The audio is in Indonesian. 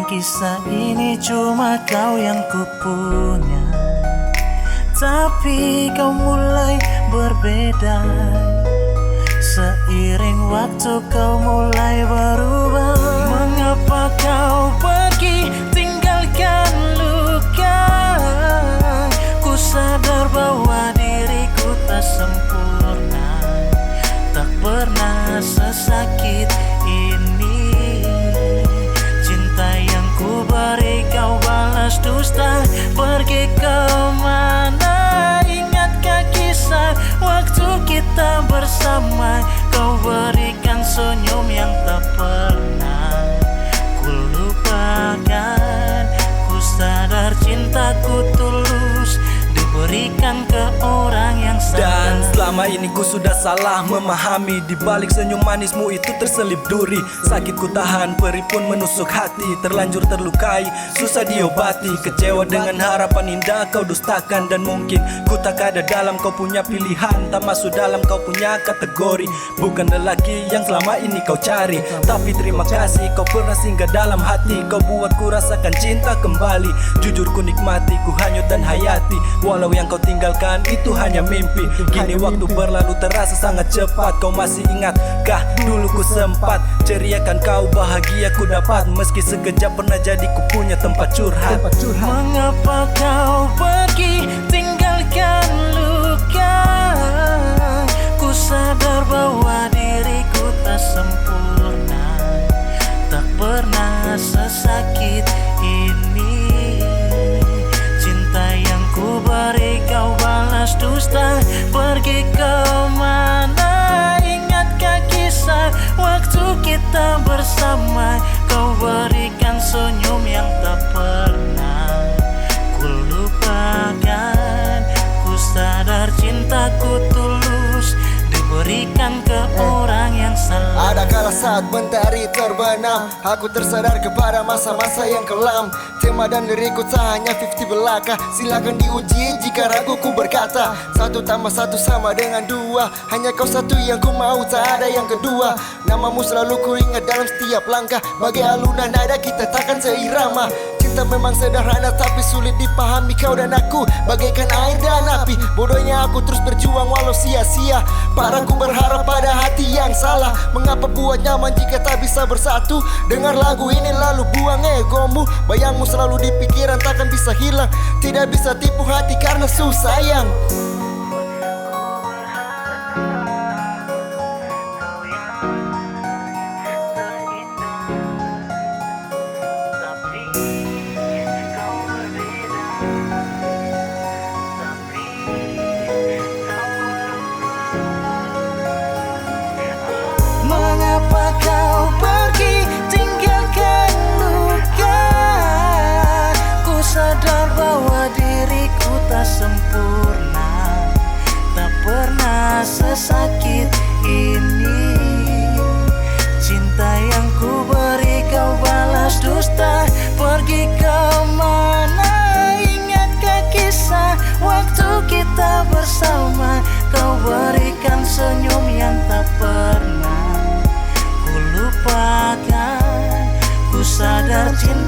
kisah ini cuma kau yang kupunya, tapi kau mulai berbeda. Seiring waktu kau mulai berubah. Mengapa kau pergi tinggalkan luka? Ku sadar bahwa diriku tak sempurna, tak pernah sesakit ini. Cinta yang ku beri kau balas dusta. Pergi kemana? Ingatkah kisah waktu kita bersama? Kau berikan senyum yang tak pernah ku lupakan. Ku sadar cintaku tulus diberikan ke orang yang salah. Dan selama ini ku sudah salah memahami, di balik senyum manismu itu terselip duri. Sakit ku tahan, perih pun menusuk hati. Terlanjur terlukai, susah diobati. Kecewa dengan harapan indah kau dustakan. Dan mungkin ku tak ada dalam kau punya pilihan, tak masuk dalam kau punya kategori. Bukan lelaki yang selama ini kau cari, tapi terima kasih kau pernah singgah dalam hati. Kau buat ku rasakan cinta kembali. Jujur ku nikmati, ku hanyut dan hayati. Walau yang kau tinggalkan itu hanya mimpi. Kini waktu berlalu terasa sangat cepat. Kau masih ingatkah dulu ku sempat ceriakan kau, bahagia ku dapat. Meski sekejap pernah jadi ku punya tempat curhat. Mengapa kau pergi tinggalkan luka? Ku sadar bahwa diriku tak sempurna, tak pernah sesakit ini. Cinta yang ku beri kau balas dusta. Pergi kemana? Ingatkah kisah waktu kita bersama? Kau berikan senyum yang tak pernah ku lupakan. Ku sadar cintaku tulus diberikan ke orang yang salah. Ada kala saat mentari terbenam, aku tersadar kepada masa-masa yang kelam. Tema dan lirikku tak hanya 50 belaka. Silakan diuji jika ragu ku berkata 1 tambah 1 sama dengan 2. Hanya kau satu yang ku mau, tak ada yang kedua. Namamu selalu ku ingat dalam setiap langkah. Bagai alunan nada kita takkan seirama. Cinta memang sederhana tapi sulit dipahami. Kau dan aku bagaikan air dan api. Bodohnya aku terus berjuang walau sia-sia. Parahku berharap pada hati yang salah. Mengapa buat nyaman jika tak bisa bersatu? Dengar lagu ini lalu buang egomu. Bayangmu selalu di pikiran takkan bisa hilang. Tidak bisa tipu hati karena susah sayang. Mengapa kau pergi tinggalkan luka? Ku sadar bahwa diriku tak sempurna, tak pernah sesakit ini. Cinta yang ku beri kau balas dusta. Pergi kemana? Ingatkah kisah waktu kita bersama? Kau berikan senyum yang tak pernah ku lupakan. Ku sadar cinta